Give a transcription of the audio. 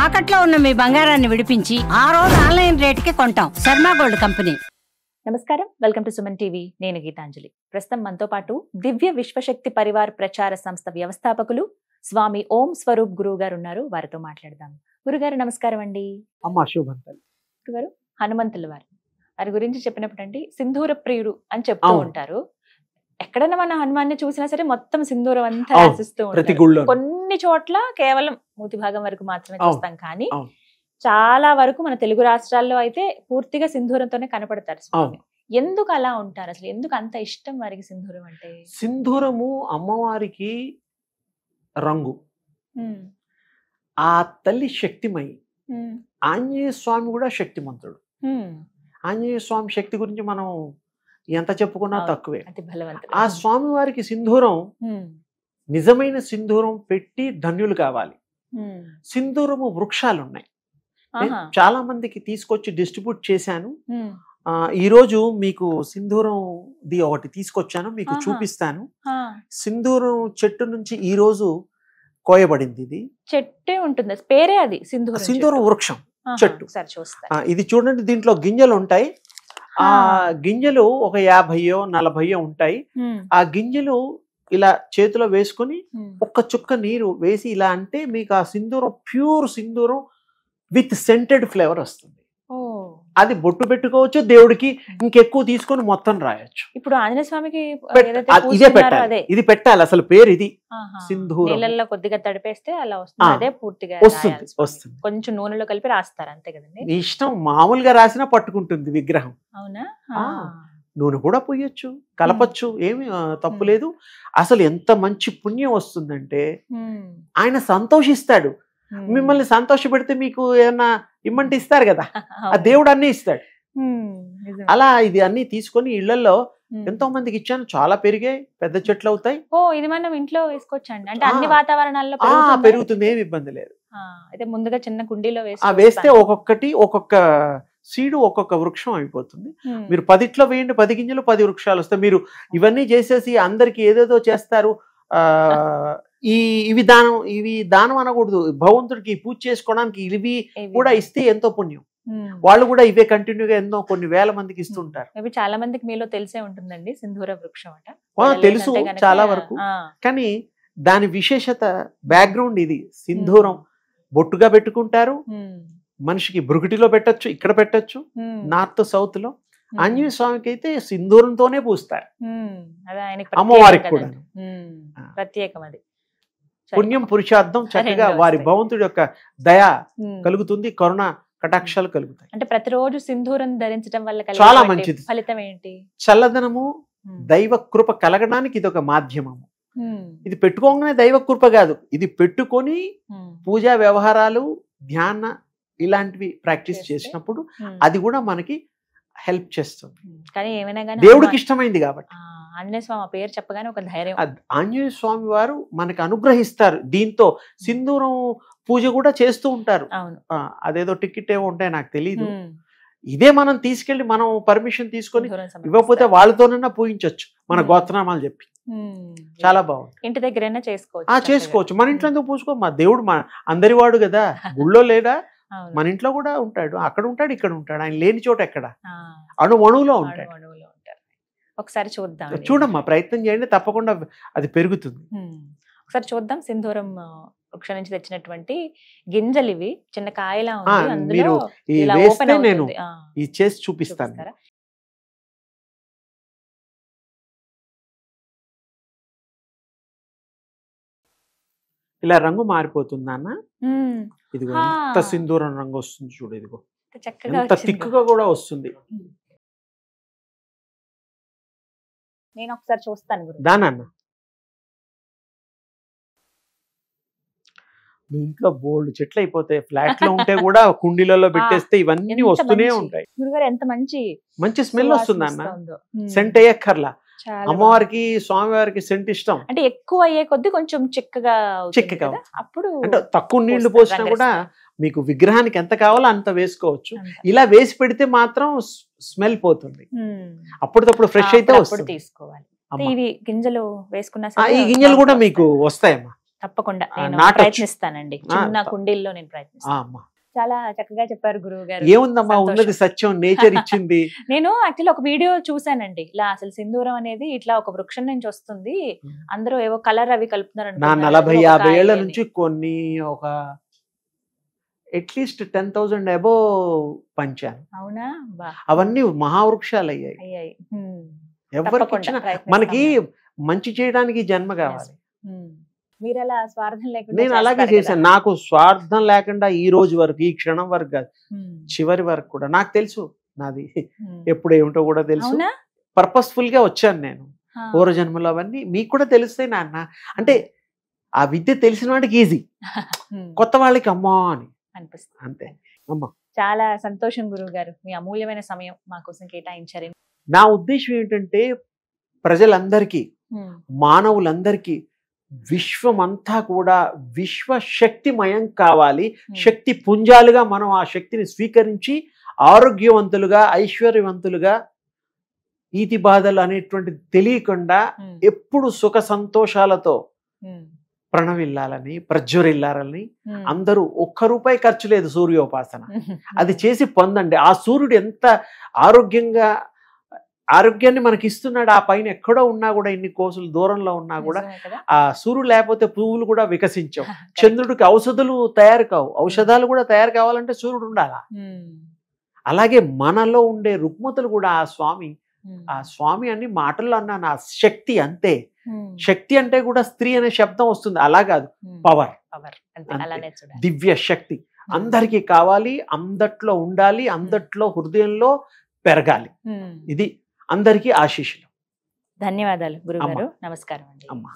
తాకట్లో ఉన్న మీ బంగారాన్ని విడిపించి ఆ రోజు ఆన్లైన్ రేటుకి కొంటాం. Sharma gold company. నమస్కారం, వెల్కమ్ టు సుమన్ టీవీ. నేను గీతాంజలి. ప్రస్తుతం మనతో పాటు దివ్య విశ్వశక్తి పరివార్ ప్రచార సంస్థ వ్యవస్థాపకులు స్వామి ఓం స్వరూప్ గురువు గారు ఉన్నారు. వారితో మాట్లాడదాం. గురుగారు నమస్కారం అండి. అమ్మా శుభంతలు. గురుగారు, హనుమంతుల వారి గురించి చెప్పినప్పుడు అండి సింధూర ప్రియుడు అని చెప్తూ ఉంటారు. ఎక్కడైనా మన హనుమాన్ని చూసినా సరే మొత్తం సింధూరం అంతా రాసిస్తూ ఉంటారు. కొన్ని చోట్ల కేవలం మూతి భాగం వరకు మాత్రమే చూస్తాం, కానీ చాలా వరకు మన తెలుగు రాష్ట్రాల్లో అయితే పూర్తిగా సింధూరంతోనే కనపడతారు స్వామి. ఎందుకు అలా ఉంటారు? అసలు ఎందుకు అంత ఇష్టం వారికి సింధూరం అంటే? సింధూరము అమ్మవారికి రంగు, ఆ తల్లి శక్తిమయి. ఆంజనేయ స్వామి కూడా శక్తిమంతుడు. ఆంజనేయ స్వామి శక్తి గురించి మనం ఎంత చెప్పుకున్నా తక్కువే. ఆ స్వామి వారికి సింధూరం, నిజమైన సింధూరం పెట్టి ధన్యులు కావాలి. సింధూరము వృక్షాలు ఉన్నాయి, చాలా మందికి తీసుకొచ్చి డిస్ట్రిబ్యూట్ చేశాను. ఈ రోజు మీకు సింధూరం ది ఒకటి తీసుకొచ్చాను, మీకు చూపిస్తాను. సింధూరం చెట్టు నుంచి ఈ రోజు కోయబడింది. ఇది చెట్టే ఉంటుంది, పేరే అది సింధూరం వృక్షం చెట్టు. ఇది చూడండి, దీంట్లో గింజలు ఉంటాయి. ఆ గింజలు ఒక 50-40 ఉంటాయి. ఆ గింజలు ఇలా చేతిలో వేసుకుని ఒక్క చుక్క నీరు వేసి ఇలా అంటే మీకు ఆ సింధూరం, pure Sindhooram with scented flavour వస్తుంది. అది బొట్టు పెట్టుకోవచ్చు, దేవుడికి ఇంకెక్కువ తీసుకొని మొత్తం రాయొచ్చు. ఇప్పుడు ఆంజనేయ స్వామికి ఇదే పెట్టాలి, ఇది పెట్టాలి. అసలు పేరు ఇది సింధూరం. నీళ్ళల్లో కొద్దిగా తడిపేస్తే అలా వస్తుంది, అదే పూర్తిగా వస్తుంది. కొంచెం నూనెలో కలిపి రాస్తారు అంతే కదండి. నీ ఇష్టం, మామూలుగా రాసినా పట్టుకుంటుంది విగ్రహం. అవునా? నూనె కూడా పోయొచ్చు, కలపచ్చు, ఏమి తప్పు లేదు. అసలు ఎంత మంచి పుణ్యం వస్తుందంటే ఆయన సంతోషిస్తాడు. మిమ్మల్ని సంతోష పెడితే మీకు ఏమన్నా ఇమ్మంటే ఇస్తారు కదా, ఆ దేవుడు అన్నీ ఇస్తాడు. అలా ఇది అన్ని తీసుకొని ఇళ్లలో ఎంతో మందికి ఇచ్చాను, చాలా పెరిగాయి, పెద్ద చెట్లు అవుతాయి. ఇది మనం ఇంట్లో వేసుకోవచ్చండి, అంటే అన్ని వాతావరణాల్లో పెరుగుతుంది, ఏమి ఇబ్బంది లేదు. అయితే ముందుగా చిన్న కుండీలో వేస్తే ఒక్కొక్క సీడు ఒక్కొక్క వృక్షం అయిపోతుంది. మీరు 10 వేయండి, 10 గింజలు 10 వృక్షాలు వస్తాయి. మీరు ఇవన్నీ చేసేసి అందరికి ఏదేదో చేస్తారు. ఇవి దానం అనకూడదు. భగవంతుడికి పూజ చేసుకోవడానికి ఇవి కూడా ఇస్తే ఎంతో పుణ్యం. వాళ్ళు కూడా ఇవే కంటిన్యూగా ఎన్నో కొన్ని వేల మందికి ఇస్తుంటారు. చాలా మందికి మీలో తెలిసే ఉంటుందండి సింధూర వృక్షం అట. తెలుసు చాలా వరకు, కానీ దాని విశేషత బ్యాక్గ్రౌండ్ ఇది. సింధూరం బొట్టుగా పెట్టుకుంటారు, మనిషికి భృగుటిలో పెట్టచ్చు, ఇక్కడ పెట్టచ్చు, నార్త్ సౌత్ లో. ఆంజనేయ స్వామికి అయితే సింధూరంతోనే పూస్తారు, అమ్మవారికి కూడా ప్రత్యేకం. అది పుణ్యం పురుషార్థం, చక్కగా వారి భగవంతుడి యొక్క దయ కలుగుతుంది, కరుణ కటాక్షాలు కలుగుతాయి. అంటే ప్రతిరోజు సింధూరం ధరించడం వల్ల చాలా మంచిది. ఫలితం ఏంటి? చల్లదనము, దైవ కృప కలగడానికి ఇది ఒక మాధ్యమము. ఇది పెట్టుకోగానే దైవ కృప కాదు, ఇది పెట్టుకొని పూజా వ్యవహారాలు, ధ్యాన ఇలాంటివి ప్రాక్టీస్ చేసినప్పుడు అది కూడా మనకి హెల్ప్ చేస్తుంది. కానీ ఏమైనా కానీ దేవుడికి ఇష్టమైంది కాబట్టి ఆంజనేయ స్వామి పేరు చెప్పగానే ఒక ధైర్యం. ఆంజనేయ స్వామి వారు మనకు అనుగ్రహిస్తారు. దీంతో సింధూరం పూజ కూడా చేస్తూ ఉంటారు. అదేదో టికెట్ ఏమో ఉంటాయి, నాకు తెలియదు. ఇదే మనం తీసుకెళ్లి మనం పర్మిషన్ తీసుకొని ఇవ్వకపోతే వాళ్ళతోనన్నా పూజించవచ్చు, మన గోత్రనామాలు చెప్పి. చాలా బాగుంది. ఇంటి దగ్గర చేసుకోవచ్చు. మన ఇంట్లో ఎందుకు పూసుకో? మా దేవుడు మన అందరి వాడు కదా, గుళ్ళో లేదా, మన ఇంట్లో కూడా ఉంటాడు. అక్కడ ఉంటాడు, ఇక్కడ ఉంటాడు. ఆయన లేని చోట ఎక్కడ? అణువణువులో ఉంటాడు. ఒకసారి చూద్దాం, చూడమ్మా, ప్రయత్నం చేయండి, తప్పకుండా అది పెరుగుతుంది. ఒకసారి చూద్దాం. సింధూరం వృక్షం నుంచి తెచ్చినటువంటి గింజలు ఇవి, చిన్న కాయలా ఉంది. మీరు వేస్తే నేను ఇది చేసి చూపిస్తాను. ఇలా రంగు మారిపోతుంది అన్న. ఇదిగో ఎంత సింధూరం రంగు వస్తుంది చూడు, ఇదిగో ఎంత తిక్కుగా కూడా వస్తుంది. నేను ఒకసారి చూస్తాను దానన్న. మీ ఇంట్లో బోల్డ్ చెట్లు అయిపోతాయి, ఫ్లాట్ లో ఉంటే కూడా కుండీలలో పెట్టేస్తే ఇవన్నీ వస్తూనే ఉంటాయి. ఎంత మంచి స్మెల్ వస్తుంది అన్న. సెంట్ అయ్యక్కర్లా. అమ్మవారికి స్వామివారికి సెంట్ ఇష్టం. అంటే ఎక్కువ అయ్యే కొద్ది కొంచెం చిక్కగా అప్పుడు, అంటే తక్కువ నీళ్లు పోసినా కూడా మీకు విగ్రహానికి ఎంత కావాలో అంత వేసుకోవచ్చు. ఇలా వేసి పెడితే మాత్రం స్మెల్ పోతుంది. అప్పటికప్పుడు ఫ్రెష్ అయితే వస్తుంది. తీసుకోవాలి. ఈ గింజలు వేసుకున్నా ఈ గింజలు కూడా మీకు వస్తాయమ్మా. తప్పకుండా నేను నాటొచ్చు. ప్రయత్నిస్తానండి, చిన్న కుండీల్లో నేను ప్రయత్నిస్తాను. అమ్మా చాలా చక్కగా చెప్పారు గురువు గారు. ఏముందమ్మా, ఉన్నది సత్యం, నేచర్ ఇచ్చింది. నేను యాక్చువల్లీ ఒక వీడియో చూసానండి, ఇలా అసలు సింధూరం అనేది ఇట్లా ఒక వృక్షం నుంచి వస్తుంది, అందరూ ఏవో కలర్ అవి కలుపుతున్నారు నా 40-50 ఏళ్ల నుంచి కొన్ని ఒక అట్లీస్ట్ 10,000 అబోవ్ పంచాను. అవునా? అవన్నీ మహావృక్షాలు అయ్యాయి. అయ్యాయి. ఎవరికి ఇచ్చినా మనకి మంచి చేయడానికి జన్మ కావాలి. మీరు అలా స్వార్థం లేకుండా నేను అలాగే చేశాను. నాకు స్వార్థం లేకుండా ఈ రోజు వరకు, ఈ క్షణం వరకు కాదు, చివరి వరకు కూడా నాకు తెలుసు నాది ఎప్పుడు ఏమిటో కూడా తెలుసు. పర్పస్ఫుల్ గా వచ్చాను నేను పూర్వజన్మలో. అవన్నీ మీకు కూడా తెలుస్తాయి నాన్న. అంటే ఆ విద్య తెలిసిన వాడికి ఈజీ, కొత్త వాళ్ళకి అమ్మా అని అనిపిస్తుంది. అంతే అమ్మా. చాలా సంతోషం గురువు గారు, మీ అమూల్యమైన సమయం మా కోసం కేటాయించారు. నా ఉద్దేశం ఏంటంటే ప్రజలందరికీ, మానవులందరికీ విశ్వమంతా కూడా విశ్వశక్తిమయం కావాలి. శక్తి పుంజాలుగా మనం ఆ శక్తిని స్వీకరించి ఆరోగ్యవంతులుగా, ఐశ్వర్యవంతులుగా, ఈతి బాధలు అనేటువంటిది తెలియకుండా ఎప్పుడు సుఖ సంతోషాలతో ప్రణవిల్లాలని, ప్రజ్వరిల్లాలని. అందరూ ఒక్క రూపాయి ఖర్చు లేదు సూర్యోపాసన, అది చేసి పొందండి. ఆ సూర్యుడు ఎంత ఆరోగ్యాన్ని మనకి ఇస్తున్నాడు. ఆ పైన ఎక్కడో ఉన్నా కూడా, ఇన్ని కోసులు దూరంలో ఉన్నా కూడా, ఆ సూర్యుడు లేకపోతే పువ్వులు కూడా వికసించవు. చంద్రుడికి ఔషధాలు కూడా తయారు కావాలంటే సూర్యుడు ఉండాలా. అలాగే మనలో ఉండే రుగ్మతలు కూడా ఆ స్వామి అన్ని మాటల్లో అన్నాను, ఆ శక్తి అంతే. శక్తి అంటే కూడా స్త్రీ అనే శబ్దం వస్తుంది, అలా కాదు, పవర్, దివ్య శక్తి అందరికీ కావాలి, అందట్లో ఉండాలి, అందట్లో హృదయంలో పెరగాలి. ఇది అందరికీ ఆశీస్సులు. ధన్యవాదాలు గురుగారు. నమస్కారం అండి. అమ్మా.